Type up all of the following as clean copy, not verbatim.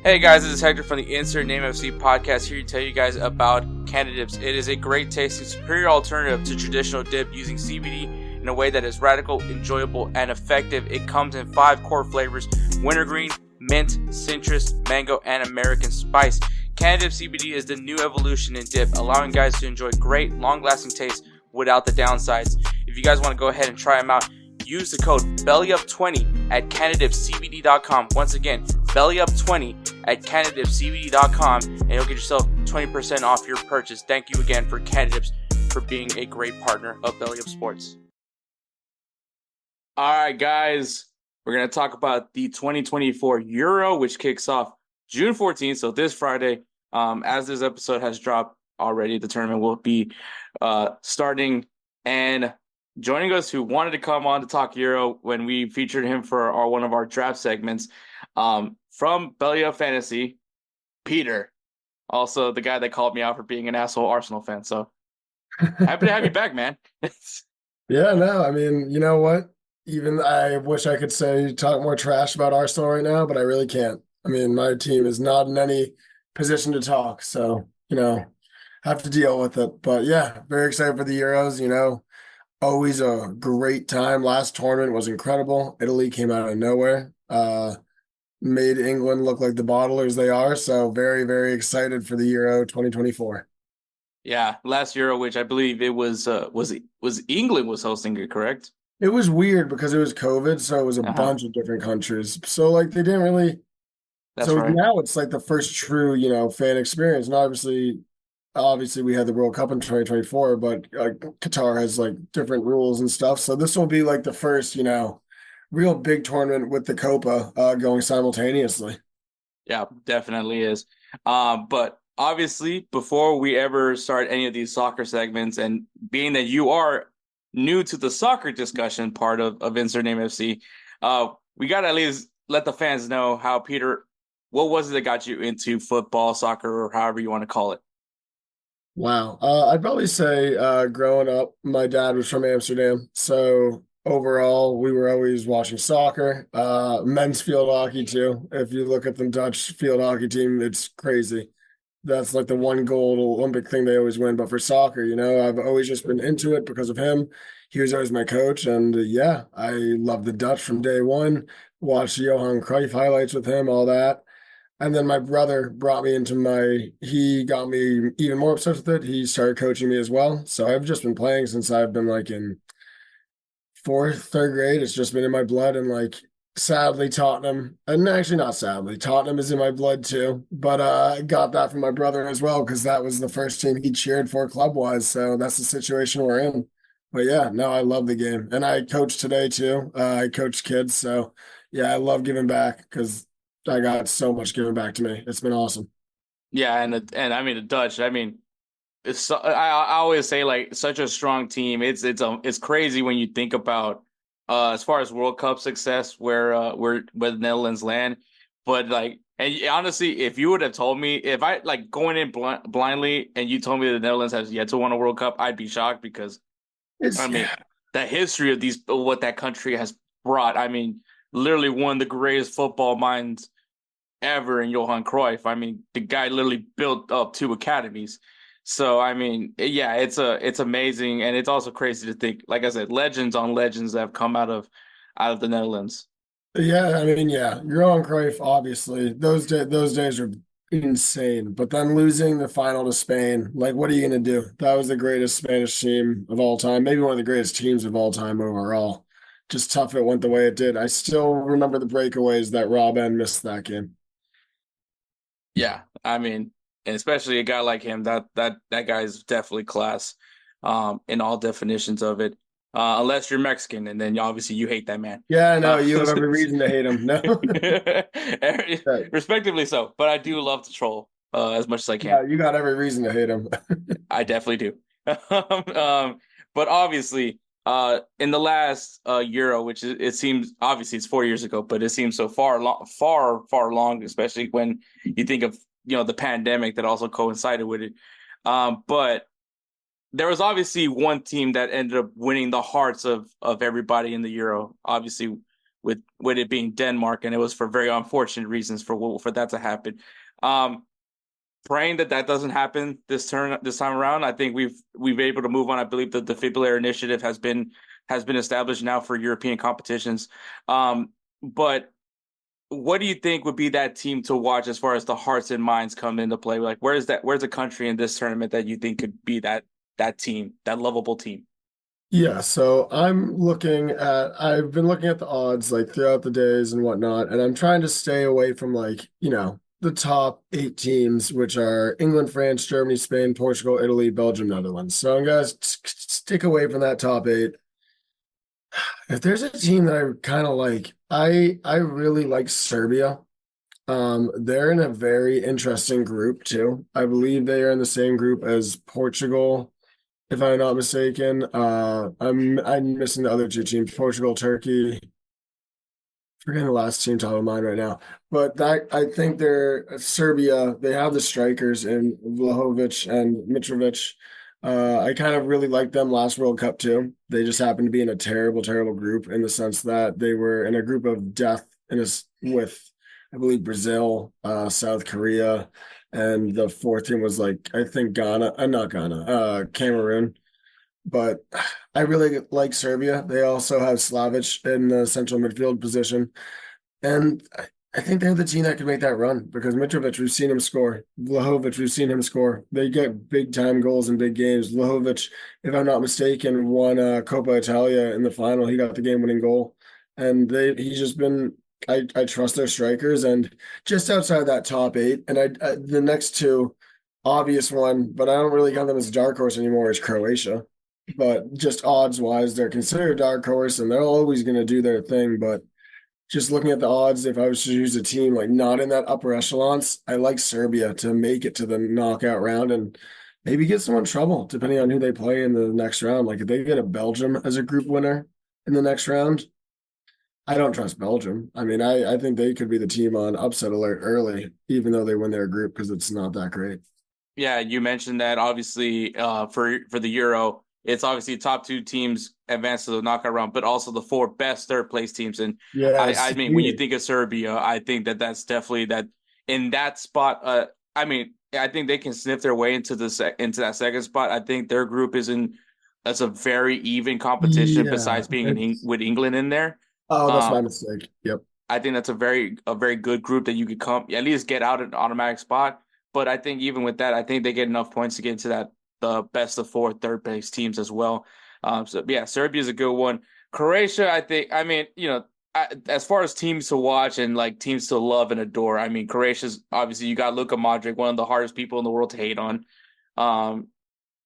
Hey guys, this is Hector from the Insert Name FC podcast, here to tell you guys about Canada Dips. It is a great tasting, superior alternative to traditional dip using CBD in a way that is radical, enjoyable, and effective. It comes in 5 core flavors: wintergreen, mint, citrus, mango, and American spice. Canada Dip CBD is the new evolution in dip, allowing guys to enjoy great, long-lasting taste without the downsides. If you guys want to go ahead and try them out, use the code BellyUp20 at CanadaDipCBD.com. Once again, BellyUp20 at CanadaDipCBD.com, and you'll get yourself 20% off your purchase. Thank you again for Canada Dips for being a great partner of BellyUpSports. All right, guys, we're going to talk about the 2024 Euro, which kicks off June 14th, so this Friday. As this episode has dropped already, the tournament will be starting, and joining us, who wanted to come on to talk Euro when we featured him for one of our draft segments, from Belly Up Fantasy, Peter, also the guy that called me out for being an asshole Arsenal fan. So happy to have you back, man. Yeah, no, I mean, you know what? Even I wish I could say talk more trash about Arsenal right now, but I really can't. I mean, my team is not in any position to talk, so have to deal with it. But yeah, very excited for the Euros. Always a great time. Last tournament was incredible. Italy came out of nowhere, made England look like the bottlers they are. So very, very excited for the Euro 2024. Yeah, last Euro, which I believe it was England was hosting it, correct? It was weird because it was COVID, so it was a Uh-huh. bunch of different countries. So like they didn't really. That's So right. now it's like the first true, fan experience. And obviously we had the World Cup in 2024, but Qatar has like different rules and stuff. So this will be like the first, real big tournament with the Copa going simultaneously. Yeah, definitely is. But obviously, before we ever start any of these soccer segments, and being that you are new to the soccer discussion part of Insert Name FC, we got to at least let the fans know how what was it that got you into football, soccer, or however you want to call it? Wow. I'd probably say growing up, my dad was from Amsterdam. So overall, we were always watching soccer, men's field hockey too. If you look at the Dutch field hockey team, it's crazy. That's like the one gold Olympic thing they always win. But for soccer, I've always just been into it because of him. He was always my coach. And yeah, I love the Dutch from day one. Watched Johan Cruyff highlights with him, all that. And then my brother brought me he got me even more obsessed with it. He started coaching me as well. So I've just been playing since I've been like in third grade. It's just been in my blood. And like, sadly, Tottenham, and actually not sadly, Tottenham is in my blood too. But I got that from my brother as well, because that was the first team he cheered for club wise. So that's the situation we're in. But yeah, no, I love the game. And I coach today too. I coach kids. So yeah, I love giving back because I got so much given back to me. It's been awesome. Yeah, and I mean the Dutch. I mean, I always say, like, such a strong team. It's crazy when you think about as far as World Cup success where the Netherlands land. But like, and honestly, if you would have told me, if I like going in blindly and you told me the Netherlands has yet to win a World Cup, I'd be shocked because I It's mean the history of what that country has brought. I mean, literally one of the greatest football minds ever in Johan Cruyff. I mean, the guy literally built up 2 academies. So I mean, yeah, it's amazing, and it's also crazy to think, like I said, legends on legends that have come out of the Netherlands. yeah, I mean, yeah, you're on Cruyff, obviously. Those days are insane. But then losing the final to Spain, like what are you gonna do? That was the greatest Spanish team of all time, maybe one of the greatest teams of all time overall. Just tough it went the way it did. I still remember the breakaways that Robben missed that game. Yeah, I mean, and especially a guy like him, that guy is definitely class, in all definitions of it. Unless you're Mexican, and then obviously you hate that man. Yeah, I know. Uh, You have every reason to hate him. No. Right. Respectively so, but I do love to troll as much as I can. Yeah, you got every reason to hate him. I definitely do. But obviously, in the last Euro, which it seems obviously it's 4 years ago, but it seems so far long, especially when you think of the pandemic that also coincided with it. But there was obviously one team that ended up winning the hearts of everybody in the Euro. Obviously, with it being Denmark, and it was for very unfortunate reasons for that to happen. Praying that doesn't happen this time around. I think we've been able to move on. I believe the defibrillator initiative has been established now for European competitions. But what do you think would be that team to watch as far as the hearts and minds come into play? Like, where's a country in this tournament that you think could be that team, that lovable team? Yeah, so I've been looking at the odds like throughout the days and whatnot, and I'm trying to stay away from like, the top 8 teams, which are England, France, Germany, Spain, Portugal, Italy, Belgium, Netherlands. So I'm gonna stick away from that top 8. If there's a team that I kind of like, I really like Serbia. They're in a very interesting group too. I believe they are in the same group as Portugal, if I'm not mistaken. I'm missing the other 2 teams, Portugal, Turkey. Forgetting the last team top of mind right now. But that I think they're Serbia, they have the strikers in Vlahovic and Mitrovic. I kind of really liked them last World Cup too. They just happened to be in a terrible, terrible group in the sense that they were in a group of death with I believe Brazil, South Korea, and the fourth team was like I think Ghana, not Ghana, Cameroon. But I really like Serbia. They also have Slavic in the central midfield position. And I think they're the team that could make that run because Mitrovic, we've seen him score. Vlahovic, we've seen him score. They get big time goals in big games. Vlahovic, if I'm not mistaken, won Coppa Italia in the final. He got the game winning goal. And he's just been, I trust their strikers. And just outside that top 8, and the next 2, obvious one, but I don't really count them as a dark horse anymore, is Croatia. But just odds wise, they're considered a dark horse and they're always going to do their thing. But just looking at the odds, if I was to choose a team like not in that upper echelons, I like Serbia to make it to the knockout round and maybe get someone in trouble depending on who they play in the next round. Like if they get a Belgium as a group winner in the next round, I don't trust Belgium. I mean, I think they could be the team on upset alert early, even though they win their group because it's not that great. Yeah, you mentioned that obviously for the Euro, it's obviously top 2 teams advance to the knockout round, but also the 4 best third place teams. And I Yes. mean, when you think of Serbia, I think that's definitely that in that spot. I mean, I think they can sniff their way into into that second spot. I think their group is in that's a very even competition. Yeah. Besides being with England in there, Oh, that's my um, mistake. Yep. I think that's a very good group that you could come at least get out an automatic spot. But I think even with that, I think they get enough points to get into the best of 4 third place teams as well. So yeah, Serbia is a good one. Croatia, I think. I mean, as far as teams to watch and like teams to love and adore, I mean, Croatia's obviously you got Luka Modric, one of the hardest people in the world to hate on. Um,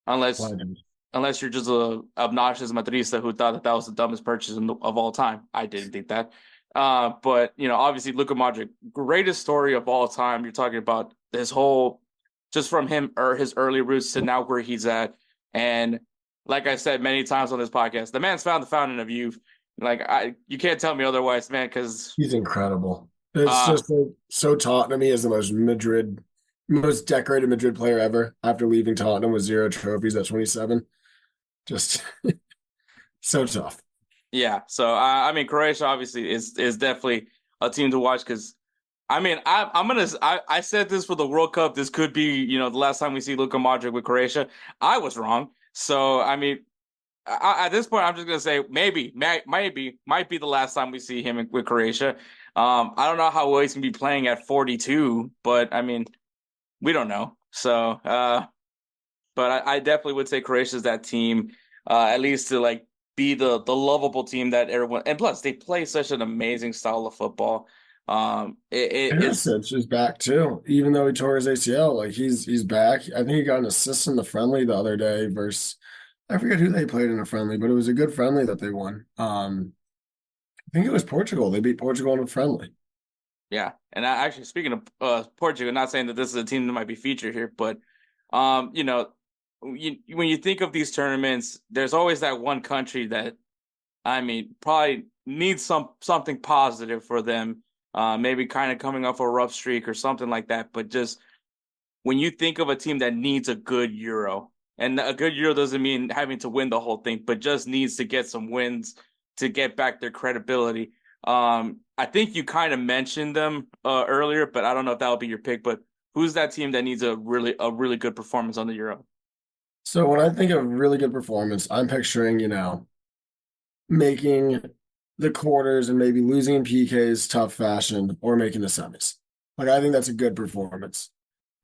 unless Legend. unless you're just a obnoxious Madrista who thought that was the dumbest purchase of all time. I didn't think that. But obviously Luka Modric, greatest story of all time. You're talking about his whole, just from him or his early roots to now where he's at. And like I said many times on this podcast, the man's found the fountain of youth. Like you can't tell me otherwise, man. Because He's incredible. It's uh, just so Tottenham. He is the most decorated Madrid player ever after leaving Tottenham with 0 trophies at 27. Just so tough. yeah. So I mean, Croatia obviously is definitely a team to watch because I mean, I said this for the World Cup. This could be, the last time we see Luka Modric with Croatia. I was wrong. So, I mean, at this point, I'm just gonna say maybe might be the last time we see him with Croatia. I don't know how well he's gonna be playing at 42, but I mean, we don't know. So, but I definitely would say Croatia's that team, at least to like be the lovable team that everyone. And plus, they play such an amazing style of football. It's Perisic is back too, even though he tore his ACL. Like he's back. I think he got an assist in the friendly the other day versus I forget who they played in a friendly, but it was a good friendly that they won. I think it was Portugal. They beat Portugal in a friendly. Yeah, and actually, speaking of Portugal, not saying that this is a team that might be featured here, but when you think of these tournaments, there's always that one country that, I mean, probably needs something positive for them. Maybe kind of coming off a rough streak or something like that. But just when you think of a team that needs a good Euro, and a good Euro doesn't mean having to win the whole thing, but just needs to get some wins to get back their credibility. I think you kind of mentioned them earlier, but I don't know if that would be your pick. But who's that team that needs a really good performance on the Euro? So when I think of really good performance, I'm picturing, making the quarters and maybe losing in PKs tough fashion or making the semis. Like I think that's a good performance.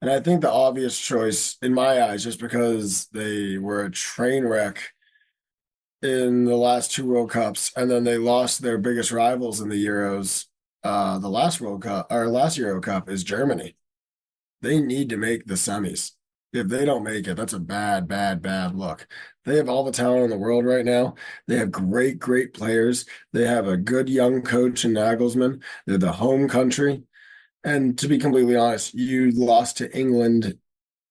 And I think the obvious choice in my eyes, just because they were a train wreck in the last two World Cups, and then they lost their biggest rivals in the Euros, the last World Cup or last Euro Cup is Germany. They need to make the semis. If they don't make it, that's a bad, bad, bad look. They have all the talent in the world right now. They have great, great players. They have a good young coach in Nagelsmann. They're the home country. And to be completely honest, you lost to England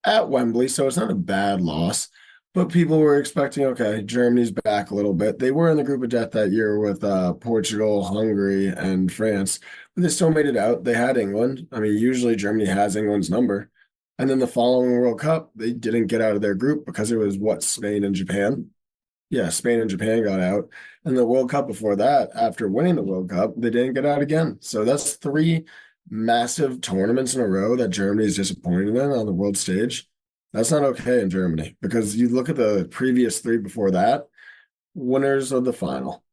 at Wembley, so it's not a bad loss. But people were expecting, okay, Germany's back a little bit. They were in the group of death that year with Portugal, Hungary, and France, but they still made it out. They had England. I mean, usually Germany has England's number. And then the following World Cup, they didn't get out of their group because it was what, Spain and Japan? Yeah, Spain and Japan got out. And the World Cup before that, after winning the World Cup, they didn't get out again. So that's three massive tournaments in a row that Germany is disappointed in on the world stage. That's not okay in Germany because you look at the previous three before that, winners of the final.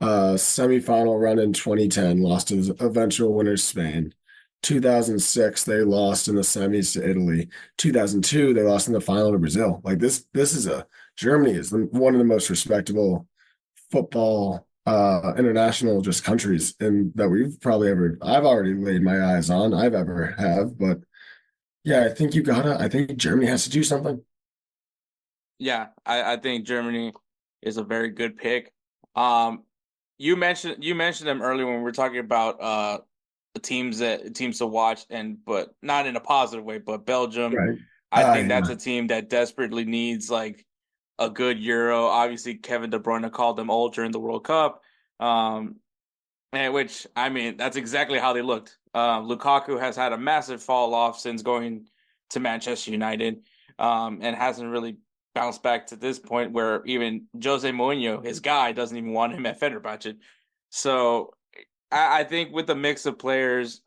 Semifinal run in 2010, lost to the eventual winners Spain. 2006, they lost in the semis to Italy. 2002, they lost in the final to Brazil. Like this is Germany is one of the most respectable football international just countries and that I've already laid my eyes on, I've ever have. But yeah, I think Germany has to do something. Yeah, I think Germany is a very good pick. Um, you mentioned them earlier when we were talking about the teams to watch, but not in a positive way. But Belgium, Right. I think that's Yeah. a team that desperately needs like a good Euro. Obviously, Kevin De Bruyne called them old during the World Cup, um, and which I mean that's exactly how they looked. Lukaku has had a massive fall off since going to Manchester United, and hasn't really bounced back to this point where even Jose Mourinho, his guy, doesn't even want him at Fenerbahce. So I think with the mix of players,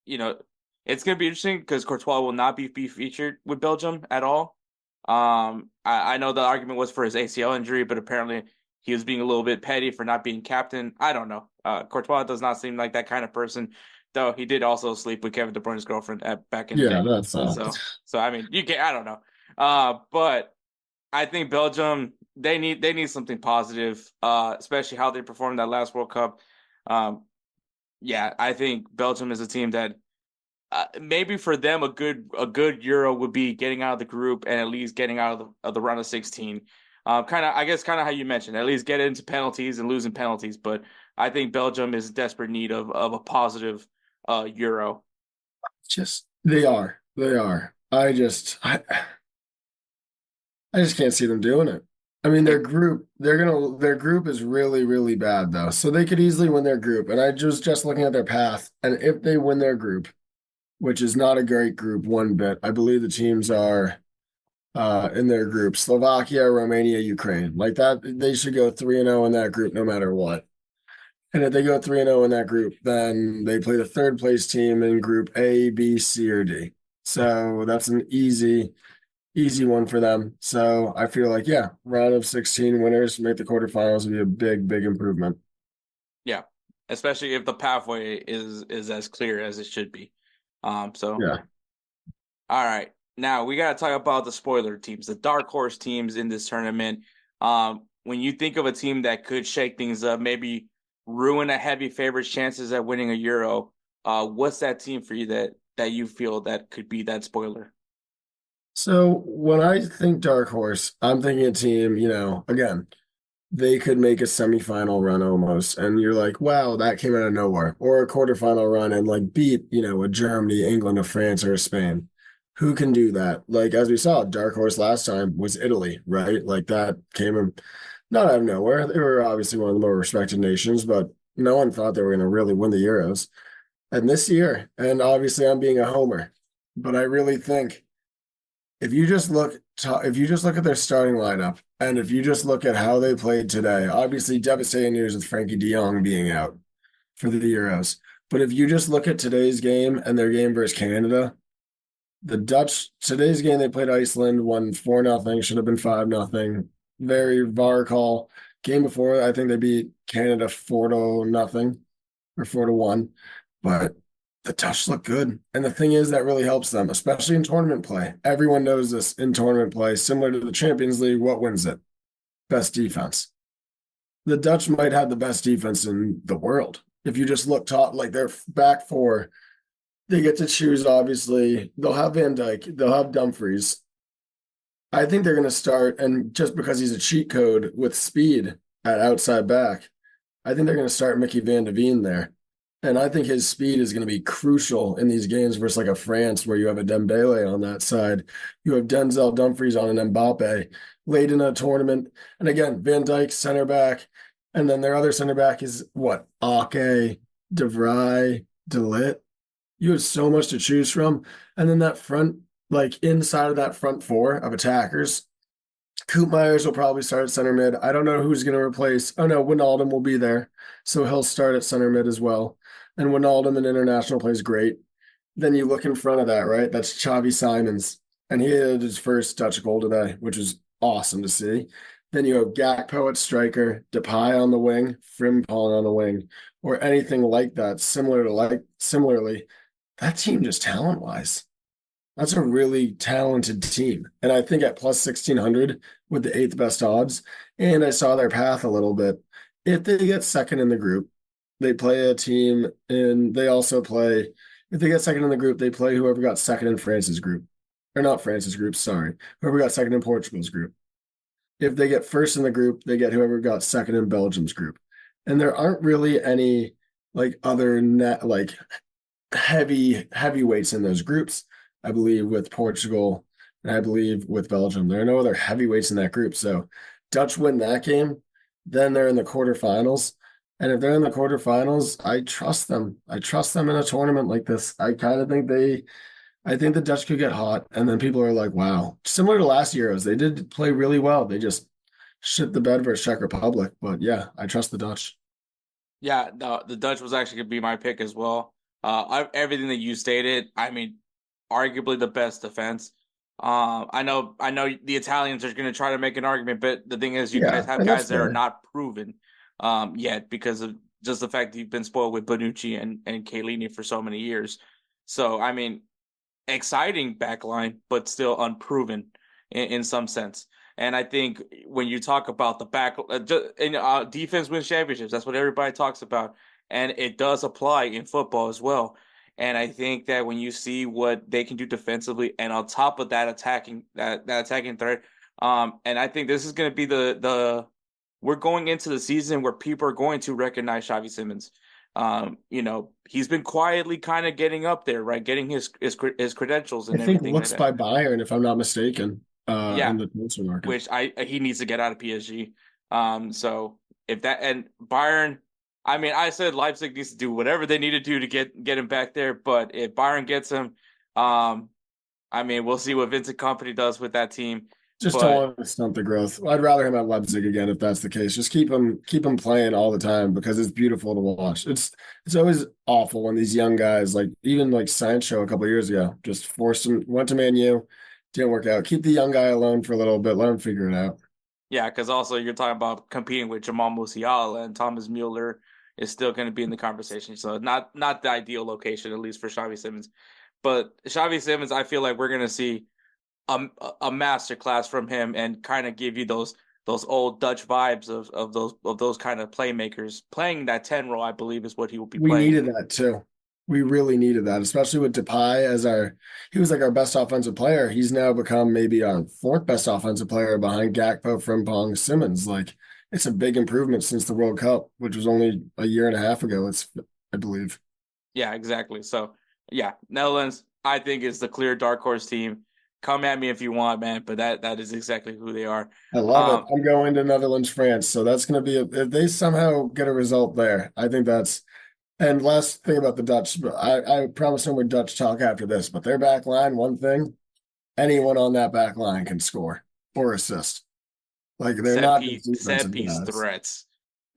you know, it's gonna be interesting because Courtois will not be featured with Belgium at all. I know the argument was for his ACL injury, but apparently he was being a little bit petty for not being captain. I don't know. Courtois does not seem like that kind of person, though he did also sleep with Kevin De Bruyne's girlfriend back in the Yeah, day. that's So I mean, you can I don't know. But I think Belgium they need something positive, especially how they performed that last World Cup. Um, yeah, I think Belgium is a team that maybe for them a good Euro would be getting out of the group and at least getting out of the round of 16. Kind of I guess kind of how you mentioned, at least get into penalties and losing penalties. But I think Belgium is in desperate need of a positive Euro. just they are. They are. I just can't see them doing it. I mean, Like, their group is really, really bad though. So they could easily win their group. And I just looking at their path, and if they win their group, which is not a great group one bit, I believe the teams are in their group, Slovakia, Romania, Ukraine. Like that, they should go 3-0 in that group no matter what. And if they go 3-0 in that group, then they play the third place team in group A, B, C, or D. So that's an easy one for them. So I feel like, yeah, round of 16 winners make the quarterfinals would be a big, big improvement. yeah, especially if the pathway is as clear as it should be. So Yeah. all right. Now we got to talk about the spoiler teams, the dark horse teams in this tournament. When you think of a team that could shake things up, maybe ruin a heavy favorite's chances at winning a Euro, what's that team for you that you feel that could be that spoiler? So when I think dark horse, I'm thinking a team, again, they could make a semifinal run almost. And you're like, wow, that came out of nowhere. Or a quarterfinal run and like beat, a Germany, England, a France, or a Spain. Who can do that? Like, as we saw, dark horse last time was Italy, right? Like that came not out of nowhere. They were obviously one of the more respected nations, but no one thought they were going to really win the Euros. And this year, and obviously I'm being a homer, but I really think if you just look at their starting lineup, and if you just look at how they played today, obviously devastating news with Frankie De Jong being out. for the Euros. But if you just look at today's game and their game versus Canada, the Dutch, today's game, they played Iceland, won 4-0, should have been 5-0. Very VAR call. Game before, I think they beat Canada 4-0 or 4-1. But the Dutch look good. And the thing is, that really helps them, especially in tournament play. Everyone knows this in tournament play. Similar to the Champions League, what wins it? Best defense. The Dutch might have the best defense in the world. If you just look top, like their back four, they get to choose, obviously. They'll have Van Dijk, they'll have Dumfries. I think they're going to start, and just because he's a cheat code with speed at outside back, I think they're going to start Mickey Van de Ven there. And I think his speed is going to be crucial in these games versus like a France where you have a Dembele on that side. You have Denzel Dumfries on an Mbappe late in a tournament. And again, Van Dijk, center back. And then their other center back is what? Ake, De Vrij, De Ligt. You have so much to choose from. And then that front, like inside of that front four of attackers, Coop Myers will probably start at center mid. I don't know who's going to replace. Oh no, Wijnaldum will be there. So he'll start at center mid as well. And Wijnaldum in international plays great. Then you look in front of that, right? That's Xavi Simons. And he had his first Dutch goal today, which is awesome to see. Then you have Gakpo at striker, Depay on the wing, Frimpong on the wing, or anything like that. Similarly, that team just talent-wise. That's a really talented team. And I think at plus 1,600 with the eighth best odds, and I saw their path a little bit. If they get second in the group, they play a team, and they also play, if they get second in the group, they play whoever got second in France's group. Or not France's group, sorry. Whoever got second in Portugal's group. If they get first in the group, they get whoever got second in Belgium's group. And there aren't really any like other heavyweights in those groups. I believe with Portugal and I believe with Belgium. There are no other heavyweights in that group. So Dutch win that game, then they're in the quarterfinals. And if they're in the quarterfinals, I trust them. I trust them in a tournament like this. I think the Dutch could get hot. And then people are like, wow. Similar to last Euros, they did play really well. They just shit the bed versus Czech Republic. But yeah, I trust the Dutch. Yeah, the Dutch was actually going to be my pick as well. Everything that you stated, I mean, arguably the best defense. I know the Italians are going to try to make an argument, but the thing is, you guys have guys that are not proven yet because of just the fact that you've been spoiled with Bonucci and Chiellini for so many years. So, I mean, exciting backline, but still unproven in some sense. And I think when you talk about the back, defense wins championships. That's what everybody talks about, and it does apply in football as well. And I think that when you see what they can do defensively, and on top of that attacking threat, and I think this is going to be the we're going into the season where people are going to recognize Xavi Simons. He's been quietly kind of getting up there, right? Getting his credentials and everything. I think looks by Bayern, if I'm not mistaken. In the transfer market, which he needs to get out of PSG. So if that and Bayern, I mean, I said Leipzig needs to do whatever they need to do to get him back there. But if Bayern gets him, I mean, we'll see what Vincent Kompany does with that team. Don't want to stunt the growth. I'd rather him at Leipzig again if that's the case. Just keep him playing all the time because it's beautiful to watch. It's always awful when these young guys, like even like Sancho a couple of years ago, just forced him, went to Man U, didn't work out. Keep the young guy alone for a little bit. Let him figure it out. Yeah, because also you're talking about competing with Jamal Musiala, and Thomas Mueller is still going to be in the conversation. So not the ideal location, at least for Xavi Simons. But Xavi Simons, I feel like we're going to see a masterclass from him and kind of give you those old Dutch vibes of those kind of playmakers. Playing that 10 role, I believe, is what he will be playing. We needed that too. We really needed that, especially with Depay as he was like our best offensive player. He's now become maybe our fourth best offensive player behind Gakpo, Frimpong, Simons. Like it's a big improvement since the World Cup, which was only a year and a half ago. I believe. Yeah, exactly. So yeah, Netherlands, I think is the clear dark horse team. Come at me if you want, man, but that is exactly who they are. I love it. I'm going to Netherlands, France, so that's going to be if they somehow get a result there. I think that's. And last thing about the Dutch, I promise no more Dutch talk after this, but their back line, one thing, anyone on that back line can score or assist. Like they're not set piece threats.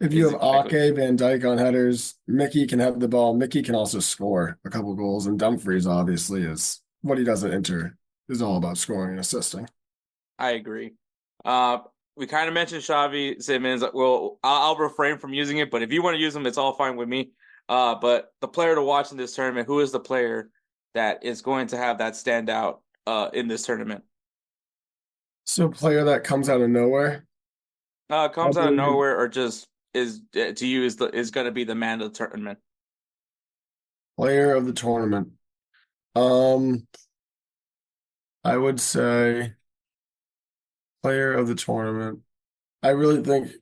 If you Is have exactly. Ake, Van Dijk on headers, Mickey can have the ball. Mickey can also score a couple goals, and Dumfries obviously is what he does at Inter is all about scoring and assisting. I agree. Uh, we kind of mentioned Xavi Simmons. Well, I'll refrain from using it, but if you want to use them, it's all fine with me. But the player to watch in this tournament, who is the player that is going to have that stand out in this tournament? So, a player that comes out of nowhere, I Comes out of believe, nowhere or just is to you is going to be the man of the tournament. player of the tournament. Um, I would say player of the tournament. I really think,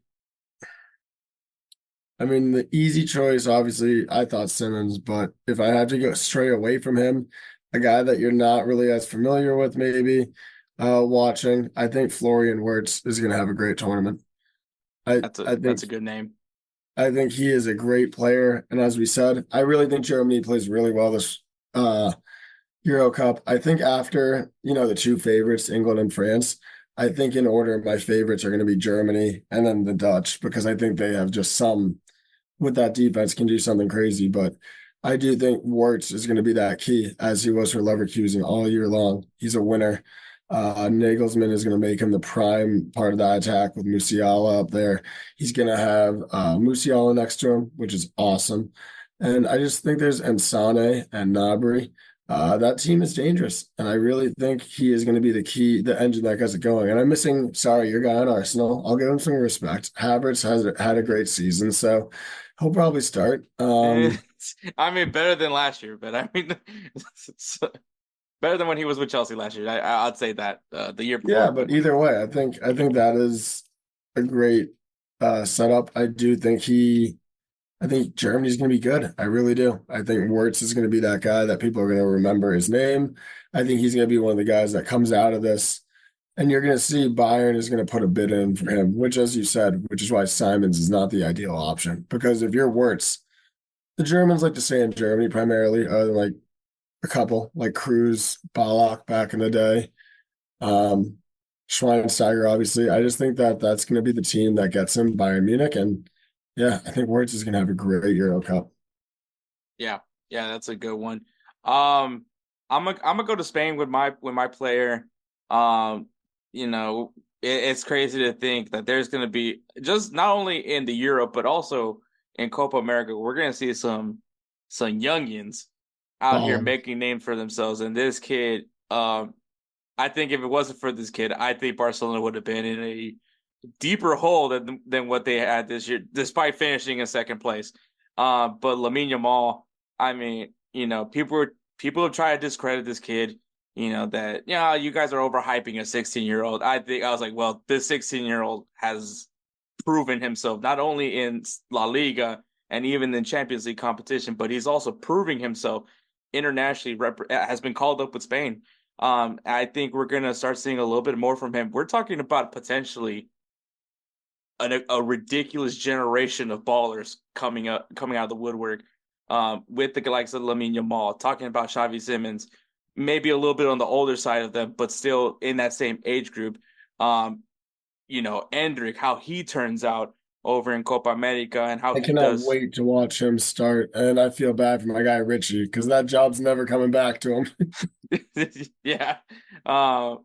I mean, the easy choice, obviously, I thought Simmons, but if I had to go stray away from him, a guy that you're not really as familiar with, maybe watching, I think Florian Wirtz is going to have a great tournament. I, That's a I that's think a good name. I think he is a great player, and as we said, I really think Germany plays really well this uh, Euro Cup. I think after, the two favorites, England and France, I think in order, my favorites are going to be Germany and then the Dutch because I think they have just some with that defense can do something crazy. But I do think Wirtz is going to be that key as he was for Leverkusen all year long. He's a winner. Nagelsmann is going to make him the prime part of that attack with Musiala up there. He's going to have Musiala next to him, which is awesome. And I just think there's Nsane and Gnabry. That team is dangerous, and I really think he is going to be the key, the engine that gets it going. And I'm missing, sorry, your guy on Arsenal. I'll give him some respect. Havertz has had a great season, so he'll probably start. I mean, better than last year, but I mean, it's better than when he was with Chelsea last year. I'd say that the year Yeah, before, but but either way, I think that is a great setup. I think Germany's going to be good. I really do. I think Wirtz is going to be that guy that people are going to remember his name. I think he's going to be one of the guys that comes out of this, and you're going to see Bayern is going to put a bid in for him, which, as you said, which is why Simons is not the ideal option. Because if you're Wirtz, the Germans like to say in Germany primarily, other than like a couple like Cruz, Ballack back in the day, um, Schweinsteiger, obviously. I just think that that's going to be the team that gets him Bayern Munich, and yeah, I think Wirtz is going to have a great Euro Cup. yeah, yeah, that's a good one. Um, I'm gonna go to Spain with my player. Um, it's crazy to think that there's gonna be just not only in the Europe but also in Copa America, we're gonna see some youngins out here Ballin. making names for themselves. And this kid, I think if it wasn't for this kid, I think Barcelona would have been in a deeper hole than what they had this year, despite finishing in second place. But Lamine Yamal, I mean, people have tried to discredit this kid. That you guys are overhyping a 16-year-old. I think I was like, well, this 16-year-old has proven himself not only in La Liga and even in Champions League competition, but he's also proving himself internationally. Has been called up with Spain. I think we're gonna start seeing a little bit more from him. We're talking about potentially a ridiculous generation of ballers coming out of the woodwork, with the likes of Lamine Yamal, talking about Xavi Simmons, maybe a little bit on the older side of them, but still in that same age group. Um, Endrick, how he turns out over in Copa America and how I he cannot does. wait to watch him start, and I feel bad for my guy Richie because that job's never coming back to him. Yeah. Uh,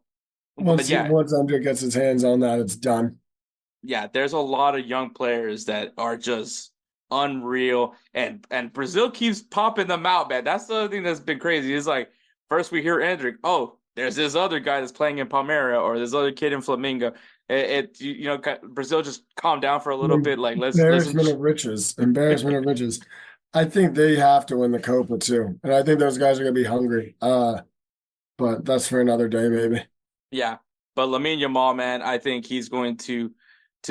but Once yeah, Andre gets his hands on that, it's done. yeah, there's a lot of young players that are just unreal, and Brazil keeps popping them out, man. That's the other thing that's been crazy. It's like first we hear Endrick, oh, there's this other guy that's playing in Palmeiras, or this other kid in Flamengo. Brazil just calm down for a little bit. Like let's Embarrassment of riches. Embarrassment of riches. I think they have to win the Copa too, and I think those guys are gonna be hungry. But that's for another day, maybe. Yeah, but Lamine Yamal, man, I think he's going to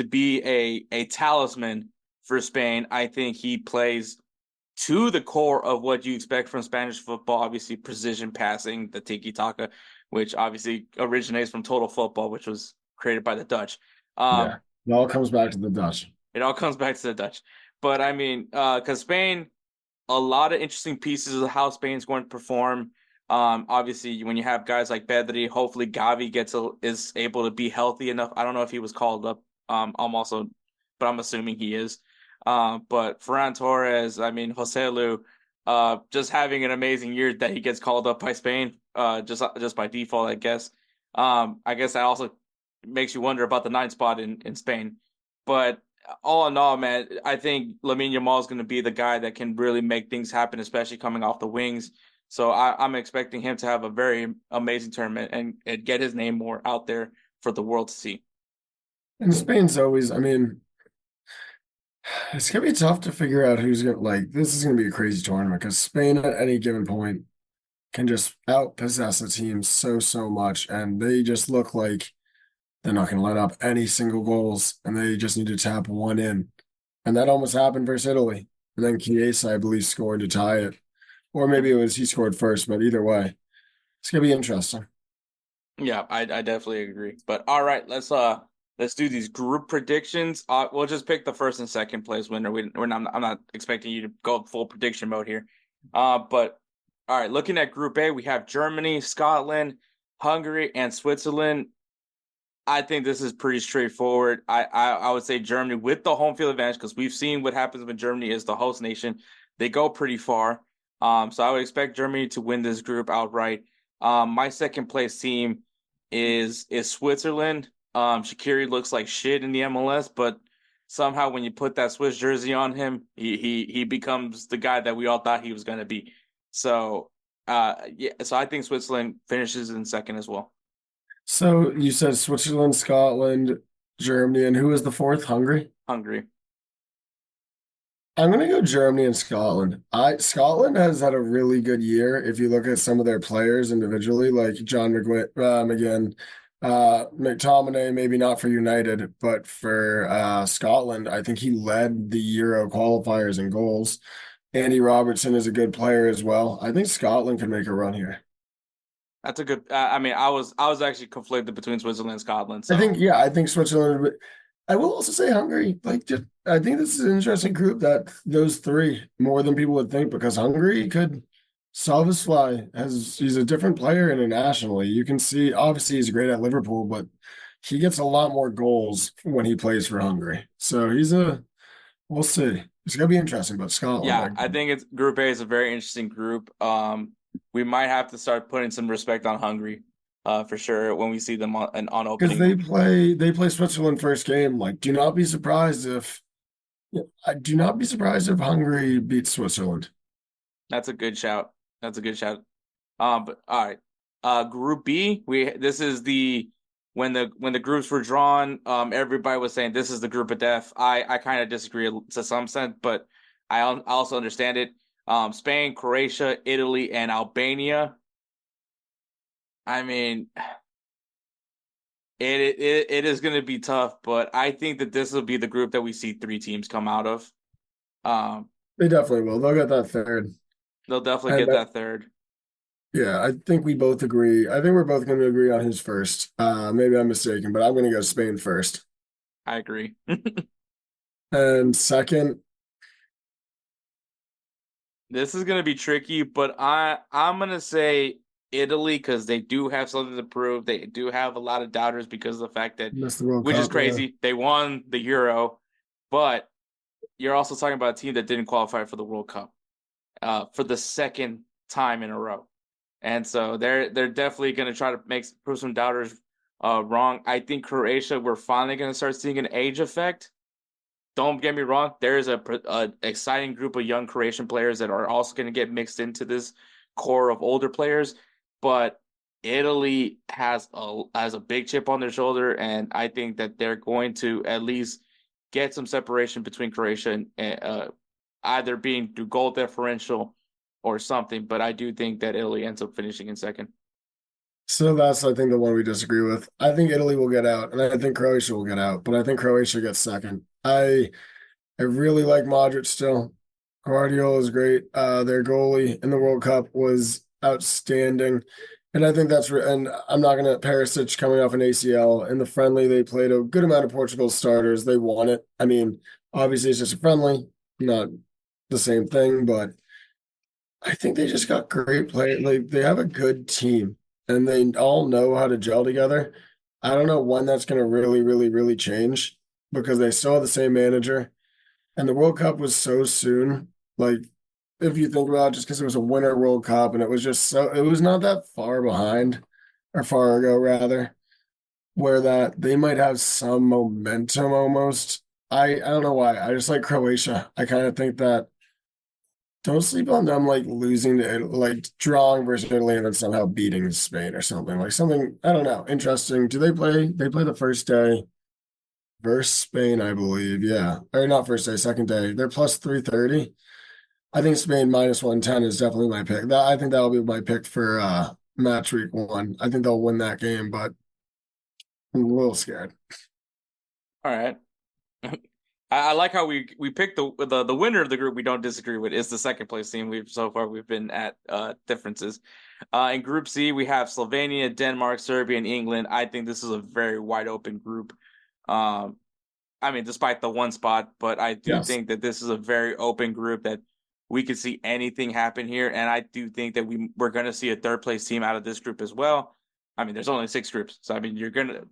be a talisman for Spain. I think he plays to the core of what you expect from Spanish football. Obviously, precision passing, the tiki taka, which obviously originates from total football, which was created by the Dutch. Yeah, Um, it all comes back to the Dutch. it all comes back to the Dutch. But I mean, because Spain, a lot of interesting pieces of how Spain's going to perform. Obviously, when you have guys like Pedri, hopefully Gavi is able to be healthy enough. I don't know if he was called up. I'm also, but I'm assuming he is. But Ferran Torres, I mean, Joselu, just having an amazing year that he gets called up by Spain, just by default, I guess. I guess that also makes you wonder about the ninth spot in Spain. But all in all, man, I think Lamine Yamal is going to be the guy that can really make things happen, especially coming off the wings. So I'm expecting him to have a very amazing tournament and get his name more out there for the world to see. And Spain's always, I mean, it's gonna be tough to figure out who's gonna like. This is gonna be a crazy tournament because Spain at any given point can just outpossess a team so much, and they just look like they're not gonna let up any single goals, and they just need to tap one in, and that almost happened versus Italy. And then Chiesa, I believe, scored to tie it, or maybe it was he scored first. But either way, it's gonna be interesting. Yeah, I definitely agree. But all right, let's do these group predictions. We'll just pick the first and second place winner. I'm not expecting you to go full prediction mode here. But all right, looking at Group A, we have Germany, Scotland, Hungary, and Switzerland. I think this is pretty straightforward. I would say Germany with the home field advantage because we've seen what happens when Germany is the host nation. They go pretty far. So I would expect Germany to win this group outright. My second place team is Switzerland. Shaqiri looks like shit in the MLS, but somehow when you put that Swiss jersey on him, he becomes the guy that we all thought he was going to be. So yeah, so I think Switzerland finishes in second as well. So you said Switzerland, Scotland, Germany, and who was the fourth? Hungary? Hungary. I'm gonna go Germany and Scotland. I Scotland has had a really good year. If you look at some of their players individually, like John McGinn, McTominay, maybe not for United, but for Scotland, I think he led the Euro qualifiers in goals. Andy Robertson is a good player as well. I think Scotland can make a run here. That's a good. I mean, I was actually conflicted between Switzerland and Scotland. I think, So yeah, I think Switzerland. I will also say Hungary. Like, just I think this is an interesting group that those three more than people would think because Hungary could. Salvador has he's a different player internationally. You can see obviously he's great at Liverpool, but he gets a lot more goals when he plays for Hungary. So he's a we'll see. It's gonna be interesting, but Scotland, yeah, I think it's Group A is a very interesting group. We might have to start putting some respect on Hungary, for sure when we see them on because opening. they play Switzerland first game. Like, do not be surprised if I do not be surprised if Hungary beats Switzerland. That's a good shout. That's a good shout. But all right. Group B, we this is the when the groups were drawn, everybody was saying this is the group of death. I kind of disagree to some extent, but I also understand it. Spain, Croatia, Italy, and Albania. I mean, it is going to be tough, but I think that this will be the group that we see three teams come out of. Um, They definitely will. They'll get that third. they'll definitely And get that third. yeah, I think we both agree. I think we're both going to agree on his first. Maybe I'm mistaken, but I'm going to go Spain first. I agree. And second, This is going to be tricky, but I'm going to say Italy because they do have something to prove. They do have a lot of doubters because of the fact that, missed the World which is Cup. Yeah. crazy, they won the Euro, but you're also talking about a team that didn't qualify for the World Cup for the second time in a row. And so they're definitely going to try to prove some doubters wrong. I think Croatia, we're finally going to start seeing an age effect. Don't get me wrong. There is a exciting group of young Croatian players that are also going to get mixed into this core of older players. But Italy has a big chip on their shoulder, and I think that they're going to at least get some separation between Croatia and either being through goal differential or something. But I do think that Italy ends up finishing in second. So that's, I think, the one we disagree with. I think Italy will get out, and I think Croatia will get out, but I think Croatia gets second. I really like Modric still. Guardiola is great. Their goalie in the World Cup was outstanding. And I think and I'm not going to, Perisic coming off an ACL. In the friendly, they played a good amount of Portugal starters. They won it. I mean, obviously it's just a friendly, not the same thing, but I think they just got great play. Like they have a good team and they all know how to gel together. I don't know when that's going to really change because they still have the same manager. And the World Cup was so soon. Like, if you think about it, just because it was a Winter World Cup and it was just so, it was not that far behind, or far ago rather, where that they might have some momentum almost. I don't know why. I just like Croatia. I kind of think that don't sleep on them like losing to like drawing versus Italy and then somehow beating Spain or something. Like something, I don't know, interesting. Do they play? They play the first day versus Spain, I believe. Yeah. Or not first day, second day. They're plus 330. I think Spain minus 110 is definitely my pick. That I think that'll be my pick for match week one. I think they'll win that game, but I'm a little scared. All right. I like how we picked the winner of the group we don't disagree with is the second place team. We've been at differences. In Group C, we have Slovenia, Denmark, Serbia, and England. I think this is a very wide open group. Um, I mean, despite the one spot, but I do Yes. think that this is a very open group that we could see anything happen here, and I do think that we're going to see a third place team out of this group as well. I mean, there's only six groups, so I mean, you're gonna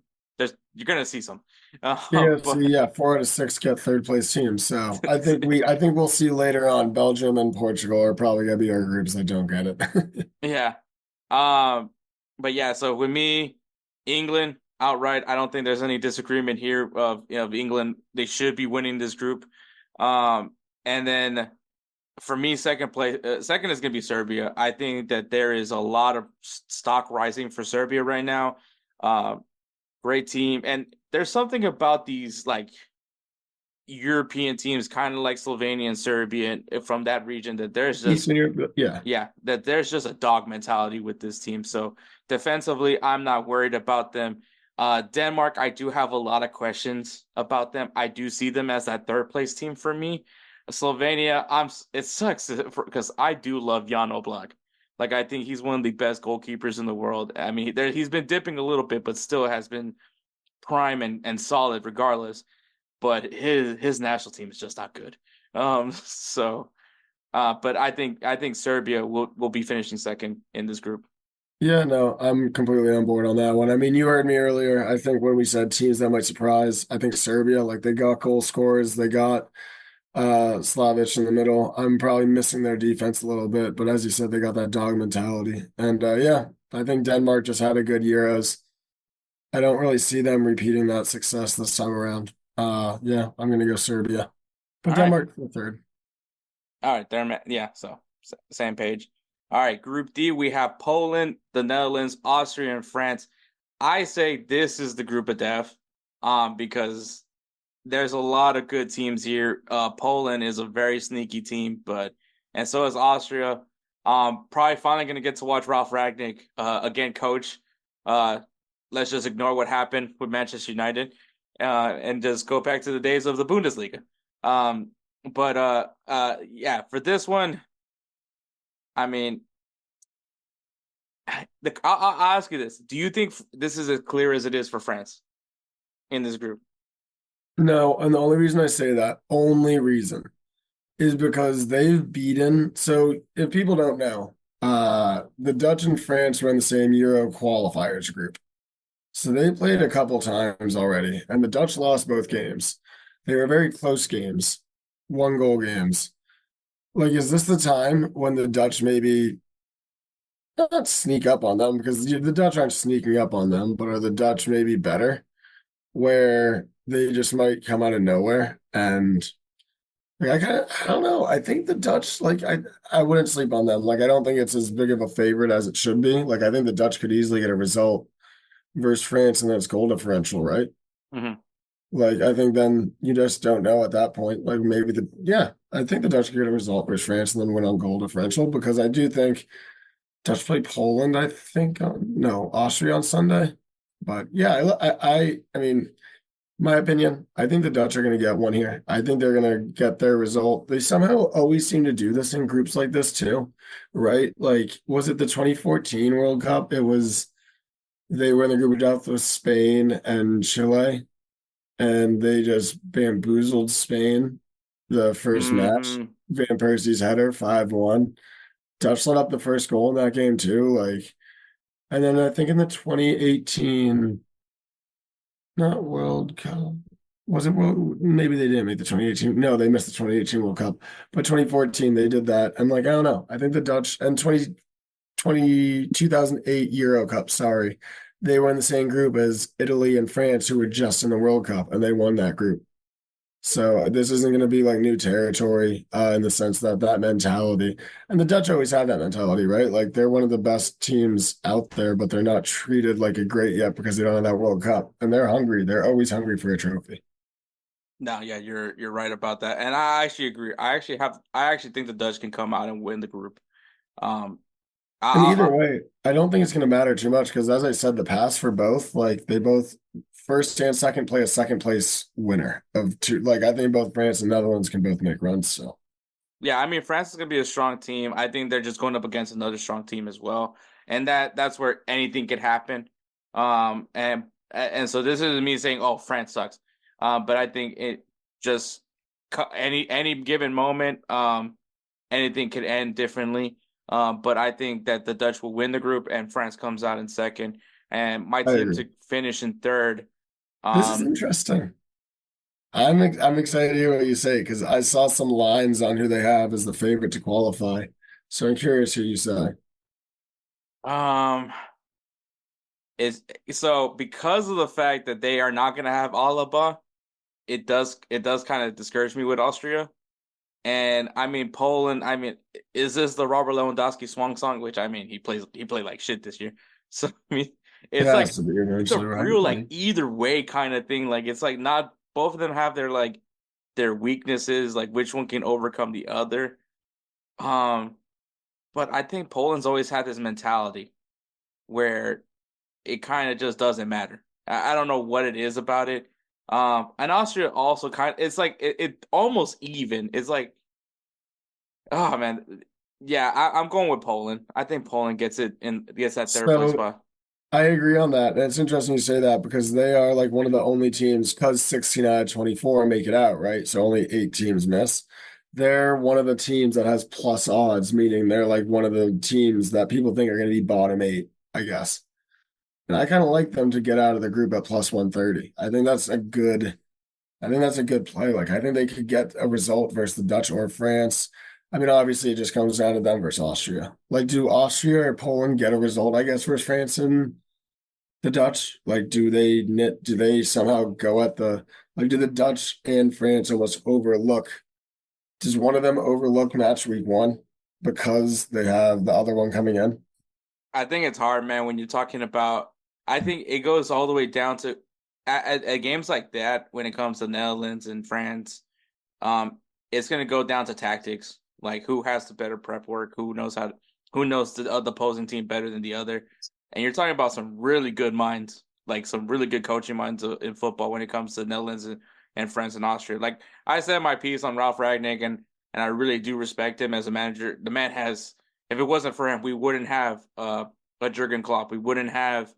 see some, Yeah, but see, yeah, 4 out of 6 get third place teams. So I think we'll see later on Belgium and Portugal are probably gonna be our groups that don't get it. yeah. Um, but yeah, so with me, England outright, I don't think there's any disagreement here of England. They should be winning this group. And then for me, second is going to be Serbia. I think that there is a lot of stock rising for Serbia right now. Uh, Great team, and there's something about these like European teams, kind of like Slovenia and Serbia, from that region that there's just Eastern Europe, yeah. yeah, that there's just a dog mentality with this team. So defensively, I'm not worried about them. Denmark, I do have a lot of questions about them. I do see them as that third place team for me. Slovenia, it sucks because I do love Jan Oblak. Like I think he's one of the best goalkeepers in the world. I mean, he's been dipping a little bit, but still has been prime and solid regardless. But his national team is just not good. So but I think Serbia will be finishing second in this group. Yeah, no, I'm completely on board on that one. I mean, you heard me earlier. I think when we said teams that might surprise, I think Serbia, like they got goal scorers, they got Slavic in the middle. I'm probably missing their defense a little bit, but as you said, they got that dog mentality. And yeah, I think Denmark just had a good Euros. I don't really see them repeating that success this time around. Yeah, I'm gonna go Serbia. But All right, Denmark for third. all right, there, yeah. So same page. All right, Group D, we have Poland, the Netherlands, Austria, and France. I say this is the group of death, because there's a lot of good teams here. Poland is a very sneaky team, and so is Austria. Probably finally going to get to watch Ralph Ragnick again coach. Uh, let's just ignore what happened with Manchester United, and just go back to the days of the Bundesliga. Um, yeah, for this one, I mean, I'll ask you this: do you think this is as clear as it is for France in this group? No, and the only reason I say that, only reason, is because they've beaten. So if people don't know, the Dutch and France were in the same Euro qualifiers group. So they played a couple times already, and the Dutch lost both games. They were very close games, 1 goal games. Like, is this the time when the Dutch maybe not sneak up on them because the Dutch aren't sneaking up on them, but are the Dutch maybe better where they just might come out of nowhere and like I don't know. I think the Dutch I wouldn't sleep on them. Like I don't think it's as big of a favorite as it should be. Like I think the Dutch could easily get a result versus France and then it's goal differential, right? Mm-hmm. Like I think then you just don't know at that point. Like maybe I think the Dutch could get a result versus France and then win on goal differential because I do think Dutch play Poland, I think no, Austria on Sunday. But yeah, I mean, my opinion, I think the Dutch are going to get one here. I think they're going to get their result. They somehow always seem to do this in groups like this too, right? Like, was it the 2014 World Cup? It was they were in the group of death with Spain and Chile, and they just bamboozled Spain the first match. Mm-hmm. Van Persie's header, 5-1. Dutch let up the first goal in that game too. Like, and then I think in the 2018, not World Cup. Was it World? Maybe they didn't make the 2018. No, they missed the 2018 World Cup. But 2014, they did that. I'm like, I don't know. I think the Dutch and 2008 Euro Cup, sorry, they were in the same group as Italy and France, who were just in the World Cup, and they won that group. So this isn't going to be like new territory in the sense that that mentality, and the Dutch always have that mentality, right? Like they're one of the best teams out there, but they're not treated like a great yet because they don't have that World Cup, and they're hungry. They're always hungry for a trophy. No, yeah, you're right about that, and I actually agree. I actually think the Dutch can come out and win the group. Um, And I, either way, I don't think it's going to matter too much because, as I said, the pass for both, like they both first and second play a second place winner of two. Like I think both France and Netherlands can both make runs. So Yeah, I mean France is gonna be a strong team. I think they're just going up against another strong team as well, and that's where anything could happen. And so this isn't me saying, "Oh, France sucks," but I think it just any given moment, anything could end differently. But I think that the Dutch will win the group, and France comes out in second, and my I team agree. to finish in third. This is Um, interesting. I'm excited to hear what you say because I saw some lines on who they have as the favorite to qualify. So I'm curious who you say. um, is so because of the fact that they are not going to have Alaba, it does kind of discourage me with Austria. And I mean Poland. I mean, is this the Robert Lewandowski swan song? Which I mean, he played like shit this year. So I mean, It it's like has to be it's a eventually, right? real like Like, either way kind of thing. Like it's like not both of them have their weaknesses. Like which one can overcome the other. Um, but I think Poland's always had this mentality where it kind of just doesn't matter. I don't know what it is about it. And Austria also it's like it almost even. It's like, oh man, yeah, I'm going with Poland. I think Poland gets that third place so spot. I agree on that. And it's interesting you say that because they are like one of the only teams, because 16 out of 24 make it out, right? So only eight teams miss. They're one of the teams that has plus odds, meaning they're like one of the teams that people think are going to be bottom eight, I guess. And I kind of like them to get out of the group at plus 130. I think that's a good play. Like, I think they could get a result versus the Dutch or France. I mean, obviously, it just comes down to them versus Austria. Like, do Austria or Poland get a result, I guess, versus France and the Dutch? Like, do they somehow go at like, do the Dutch and France almost overlook? Does one of them overlook match week one because they have the other one coming in? I think it's hard, man, when you're talking about. I think it goes all the way down to at games like that when it comes to Netherlands and France. Um, it's gonna go down to tactics, like who has the better prep work, who knows the opposing team better than the other. And you're talking about some really good minds, like some really good coaching minds in football when it comes to Netherlands and France and Austria. Like I said my piece on Ralph Ragnick, and I really do respect him as a manager. The man has, if it wasn't for him, we wouldn't have a Jurgen Klopp, we wouldn't have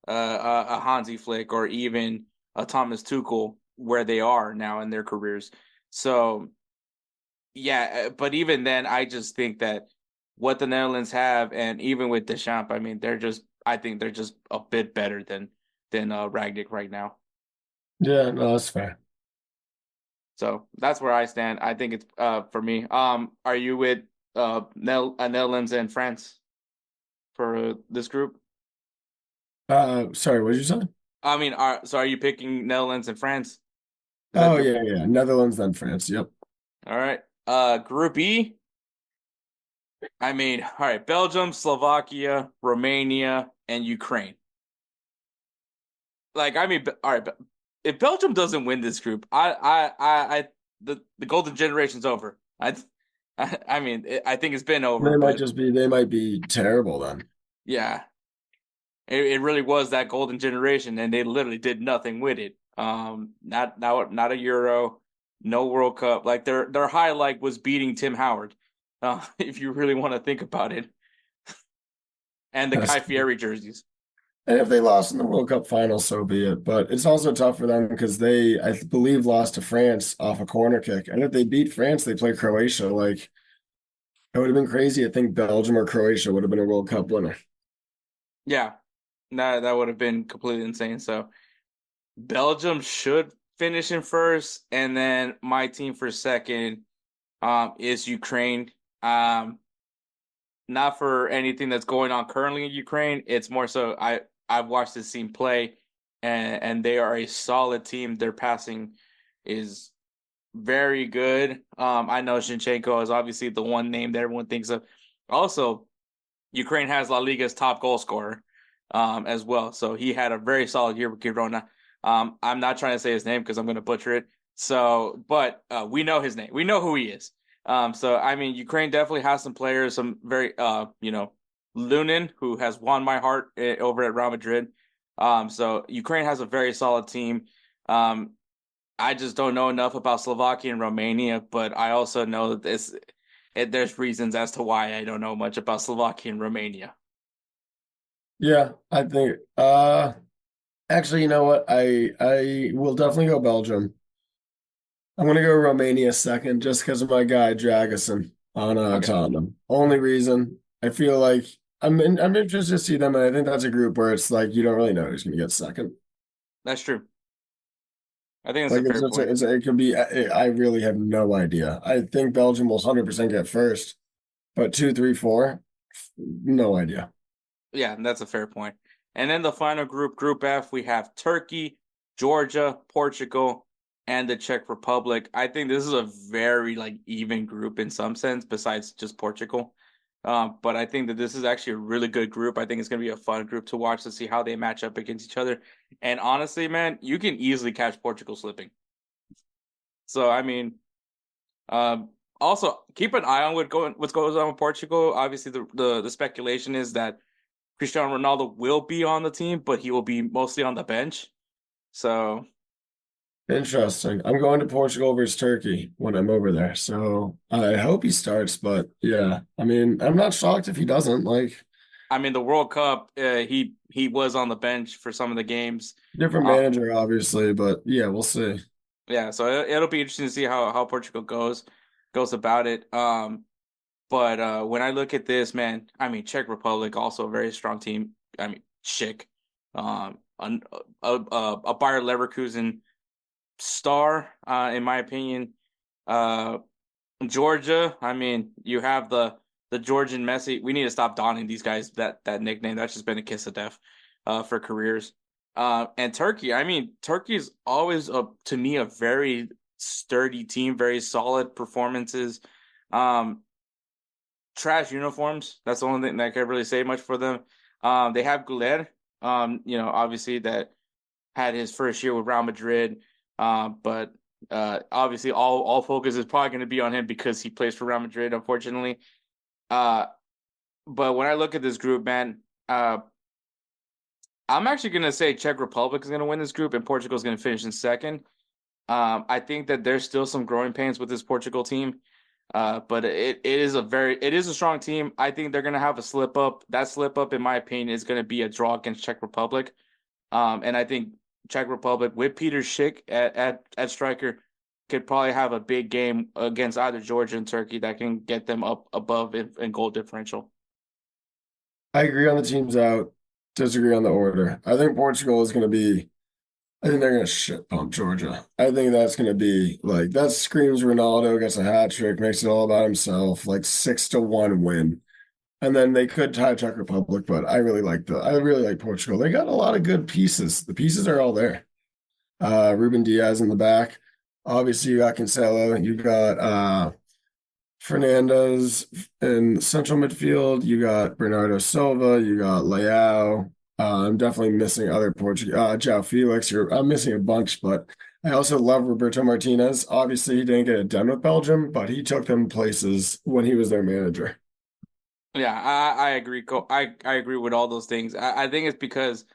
a Hansi Flick, or even a Thomas Tuchel where they are now in their careers. So yeah, but even then, I just think that what the Netherlands have, and even with Deschamps, I mean, I think they're just a bit better than Ragnick right now. Yeah, no, that's fair. So that's where I stand. I think it's for me. Are you with Netherlands and France for this group? Sorry, what did you say? I mean, are you picking Netherlands and France? Is that Oh, your yeah, yeah. Netherlands, then France. Yep. all right? Group E. I mean, all right, Belgium, Slovakia, Romania, and Ukraine. Like, I mean, all right, if Belgium doesn't win this group, the golden generation's over. I mean, I think it's been over, but They might be terrible then. yeah, it really was that golden generation, and they literally did nothing with it. Not a Euro, no World Cup. Like their highlight was beating Tim Howard, if you really want to think about it, and the That's Kai Fieri jerseys. And if they lost in the World Cup final, so be it. But it's also tough for them because they, I believe, lost to France off a corner kick. And if they beat France, they play Croatia. Like, it would have been crazy. I think Belgium or Croatia would have been a World Cup winner. Yeah, that would have been completely insane. So Belgium should finishing first, and then my team for second is Ukraine. Um, not for anything that's going on currently in Ukraine. It's more so I've watched this team play, and they are a solid team. Their passing is very good. I know Shinchenko is obviously the one name that everyone thinks of. Also, Ukraine has La Liga's top goal scorer, as well. So he had a very solid year with Girona. I'm not trying to say his name because I'm going to butcher it. So, but we know his name. We know who he is. So I mean, Ukraine definitely has some players, some very, Lunin, who has won my heart over at Real Madrid. So Ukraine has a very solid team. Um, I just don't know enough about Slovakia and Romania, but I also know that there's reasons as to why I don't know much about Slovakia and Romania. Yeah, I think actually, you know what? I will definitely go Belgium. I'm gonna go Romania second just because of my guy Dragusin on Okay, Tottenham. Only reason I feel like I'm interested to see them, and I think that's a group where it's like you don't really know who's gonna get second. that's true. I think that's Like a fair point. it could be. I really have no idea. I think Belgium will 100% get first, but two, three, four, no idea. Yeah, that's a fair point. And then the final group, Group F, we have Turkey, Georgia, Portugal, and the Czech Republic. I think this is a very like even group in some sense, besides just Portugal. But I think that this is actually a really good group. I think it's going to be a fun group to watch to see how they match up against each other. And honestly, man, you can easily catch Portugal slipping. So I mean, also keep an eye on what goes on with Portugal. Obviously, the speculation is that Cristiano Ronaldo will be on the team, but he will be mostly on the bench. So Interesting. I'm going to Portugal versus Turkey when I'm over there, so I hope he starts. But yeah, I mean, I'm not shocked if he doesn't. Like I mean, the World Cup, he was on the bench for some of the games. different Uh, manager, obviously, but yeah, we'll see. yeah, so it'll be interesting to see how Portugal goes about it. But when I look at this, man, I mean, Czech Republic also a very strong team. I mean, Schick, a Bayer Leverkusen star, in my opinion. Uh, Georgia, I mean, you have the Georgian Messi. We need to stop donning these guys that nickname. That's just been a kiss of death, for careers. And Turkey, I mean, Turkey's always to me a very sturdy team, very solid performances. Um, Trash uniforms. That's the only thing that I can really say much for them. They have Guler, obviously that had his first year with Real Madrid. But obviously all focus is probably going to be on him because he plays for Real Madrid, unfortunately. Uh, but when I look at this group, man, I'm actually going to say Czech Republic is going to win this group and Portugal is going to finish in second. I think that there's still some growing pains with this Portugal team. But it is a strong team. I think they're gonna have a slip up. That slip up, in my opinion, is gonna be a draw against Czech Republic. And I think Czech Republic with Peter Schick at striker could probably have a big game against either Georgia and Turkey that can get them up above in goal differential. I agree on the teams out, disagree on the order. I think Portugal is going to be. I think they're going to shit pump Georgia. I think that's going to be like that screams Ronaldo gets a hat trick, makes it all about himself, like 6-1 win. And then they could tie Czech Republic, but I really like Portugal. They got a lot of good pieces. The pieces are all there. Ruben Diaz in the back. Obviously, you got Cancelo. You got Fernandez in central midfield. You got Bernardo Silva. You got Leao. I'm definitely missing other Portuguese. João Felix. I'm missing a bunch, but I also love Roberto Martinez. Obviously, he didn't get it done with Belgium, but he took them places when he was their manager. Yeah, I agree. I agree with all those things. I think it's because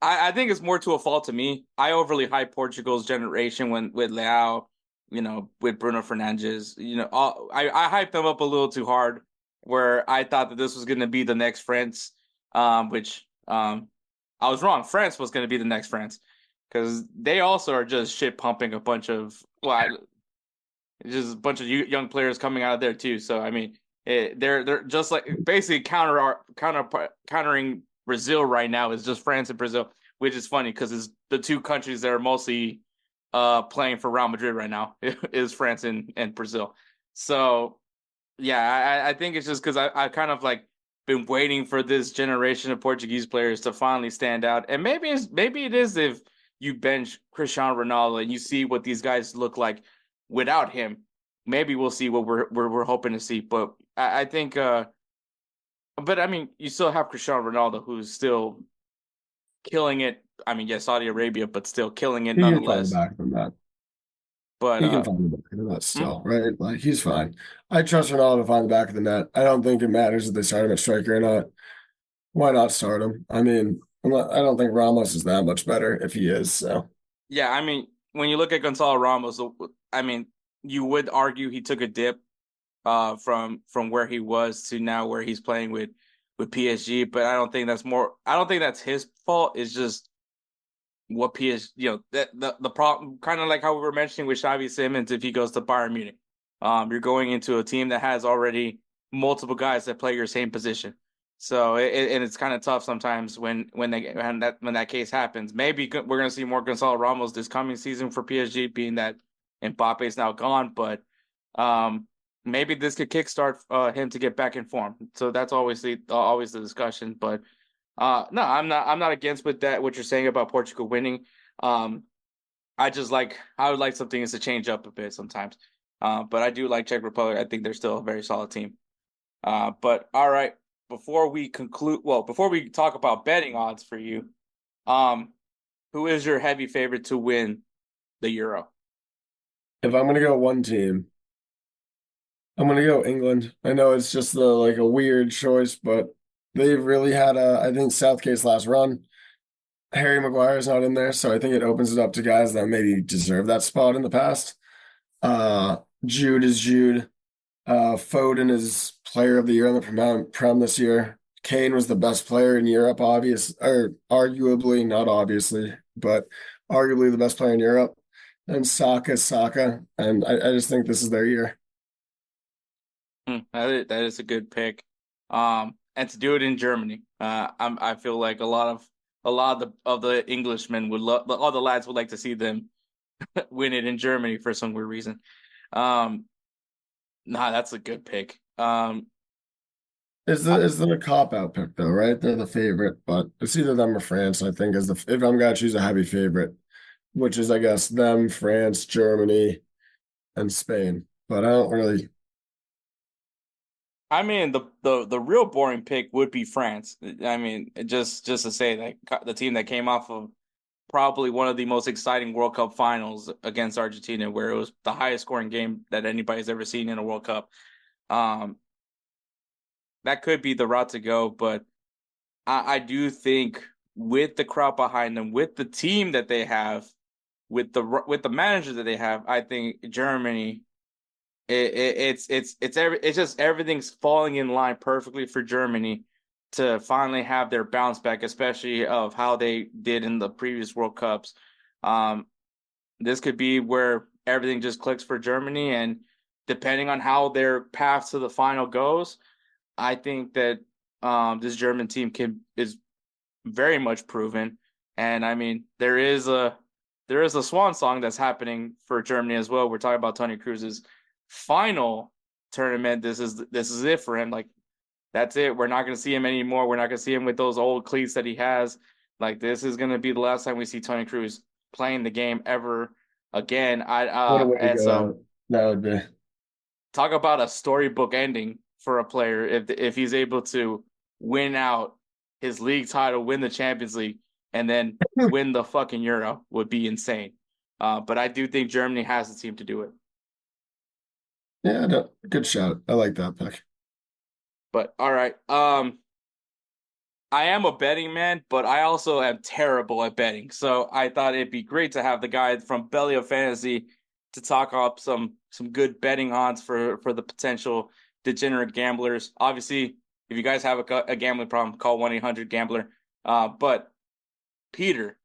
I think it's more to a fault to me. I overly hype Portugal's generation when with Leao, with Bruno Fernandes. I hyped them up a little too hard, where I thought that this was going to be the next France, which I was wrong. France was going to be the next France because they also are just shit pumping a bunch of just a bunch of young players coming out of there too. So I mean, they're just like basically countering Brazil right now is just France and Brazil, which is funny because it's the two countries that are mostly playing for Real Madrid right now is France and Brazil. So yeah, I think it's just because I kind of like been waiting for this generation of Portuguese players to finally stand out. And maybe it is if you bench Cristiano Ronaldo and you see what these guys look like without him. Maybe we'll see what we're hoping to see. But I think but I mean you still have Cristiano Ronaldo who's still killing it. I mean, yes, Saudi Arabia, but still killing it He can find the nonetheless. back from that. But He can find the back of the net hmm? still, right? Like he's fine. I trust Ronaldo to find the back of the net. I don't think it matters if they start him at striker or not. Why not start him? I mean, I don't think Ramos is that much better if he is. So Yeah, I mean, when you look at Gonzalo Ramos, I mean, you would argue he took a dip from where he was to now where he's playing with PSG, but I don't think that's his fault. It's just what PSG, that the problem kind of like how we were mentioning with Xavi Simons if he goes to Bayern Munich. You're going into a team that has already multiple guys that play your same position. So and it's kind of tough sometimes when that case happens. Maybe we're going to see more Gonzalo Ramos this coming season for PSG, being that Mbappe is now gone. But um, maybe this could kickstart him to get back in form. So that's always the discussion. But no, I'm not against what you're saying about Portugal winning. Um, I would like some things to change up a bit sometimes. But I do like Czech Republic. I think they're still a very solid team. But all right, before we talk about betting odds for you, um, who is your heavy favorite to win the Euro? if I'm gonna go one team, I'm gonna go England. I know it's just like a weird choice, but they've really had I think Southgate's last run. Harry Maguire's not in there, so I think it opens it up to guys that maybe deserve that spot in the past. Jude is Jude. Foden is player of the year on the Prem this year. Kane was the best player in Europe, or arguably, not obviously, but arguably the best player in Europe. And Saka, and I just think this is their year. That is a good pick. And to do it in Germany, I feel like a lot of the Englishmen would love all the lads would like to see them win it in Germany for some weird reason. Um, nah, that's a good pick. Is the cop out pick though, right? They're the favorite, but it's either them or France. I think is the if I'm gonna choose a heavy favorite, which is I guess them, France, Germany, and Spain. But I don't really. I mean, the real boring pick would be France. I mean, just to say that the team that came off of probably one of the most exciting World Cup finals against Argentina, where it was the highest scoring game that anybody's ever seen in a World Cup. Um, that could be the route to go, but I do think with the crowd behind them, with the team that they have, with the manager that they have, I think Germany it's just everything's falling in line perfectly for Germany to finally have their bounce back, especially of how they did in the previous World Cups. Um, this could be where everything just clicks for Germany, and depending on how their path to the final goes, I think that this German team is very much proven. And I mean, there is a swan song that's happening for Germany as well. We're talking about Tony Cruz's final tournament. This is it for him. Like that's it. We're not going to see him anymore. We're not going to see him with those old cleats that he has. Like this is going to be the last time we see Tony Cruz playing the game ever again. I What a way to and go so out. That would be. talk about a storybook ending for a player if he's able to win out his league title, win the Champions League, and then win the fucking Euro would be insane. But I do think Germany has the team to do it. Yeah, no, good shout. I like that pick. But all right. I am a betting man, but I also am terrible at betting. So I thought it'd be great to have the guy from Belly of Fantasy to talk up some good betting odds for the potential degenerate gamblers. Obviously, if you guys have a gambling problem, call 1-800-GAMBLER. But Peter,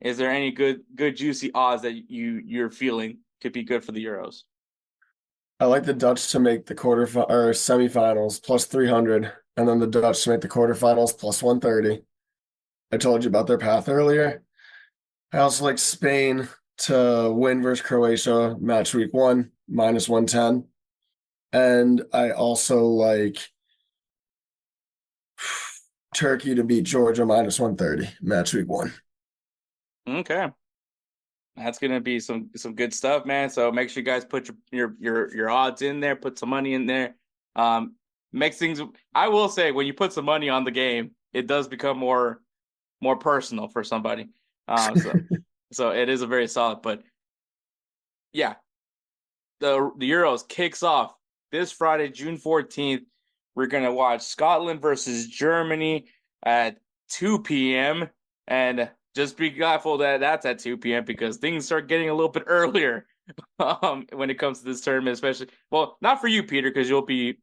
is there any good juicy odds that you're feeling could be good for the Euros? I like the Dutch to make the or semifinals plus 300, and then the Dutch to make the quarterfinals plus 130. I told you about their path earlier. I also like Spain to win versus Croatia match week 1, -110. And I also like Turkey to beat Georgia -130 match week 1. Okay. That's gonna be some good stuff, man. So make sure you guys put your odds in there, put some money in there. Makes things. I will say, when you put some money on the game, it does become more personal for somebody. So it is a very solid. But yeah, the Euros kicks off this Friday, June 14th. We're gonna watch Scotland versus Germany at 2 p.m. and just be careful that that's at 2 p.m. because things start getting a little bit earlier when it comes to this tournament, especially. Well, not for you, Peter, because you'll be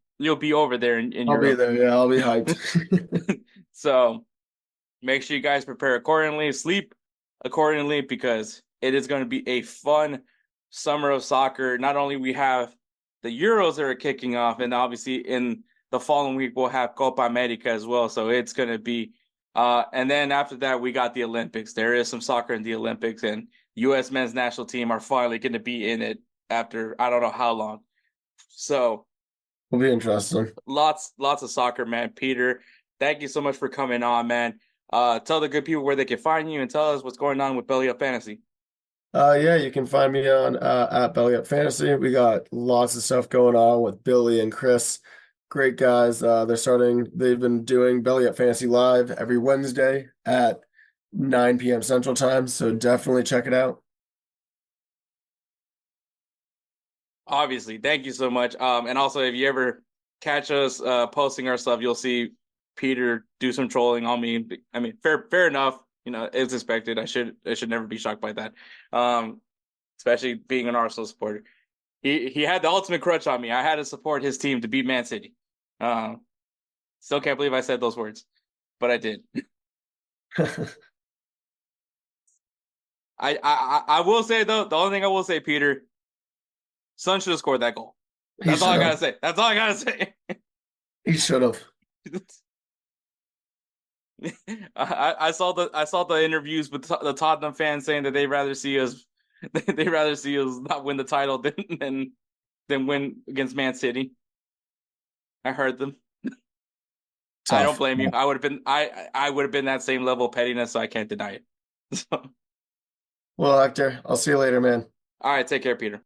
over there in I'll be Europe. there. Yeah, I'll be hyped. So make sure you guys prepare accordingly, sleep accordingly, because it is going to be a fun summer of soccer. Not only we have the Euros that are kicking off, and obviously in the following week we'll have Copa America as well. So it's going to be, and then after that we got the Olympics. There is some soccer in the Olympics, and U.S. men's national team are finally going to be in it after I don't know how long. So Will be interesting. lots of soccer, man. Peter, thank you so much for coming on, man. Tell the good people where they can find you and tell us what's going on with Belly Up Fantasy. Yeah, you can find me on at Belly Up Fantasy. We got lots of stuff going on with Billy and Chris. Great guys. They've been doing Belly Up Fantasy Live every Wednesday at 9 p.m. Central Time. So definitely check it out. Obviously, thank you so much. And also, if you ever catch us posting our stuff, you'll see Peter do some trolling on me. I mean, fair enough. You know, it's expected. I should never be shocked by that. Especially being an Arsenal supporter. He had the ultimate crutch on me. I had to support his team to beat Man City. Still can't believe I said those words, but I did. I will say though, the only thing I will say, Peter, Son should have scored that goal. That's all I gotta say. That's all I gotta say. He should have. I saw the interviews with the Tottenham fans saying that they'd rather see us not win the title than win against Man City. I heard them. Tough. I don't blame you. I would have been that same level of pettiness, so I can't deny it. So, Well, Hector, I'll see you later, man. all right, take care, Peter.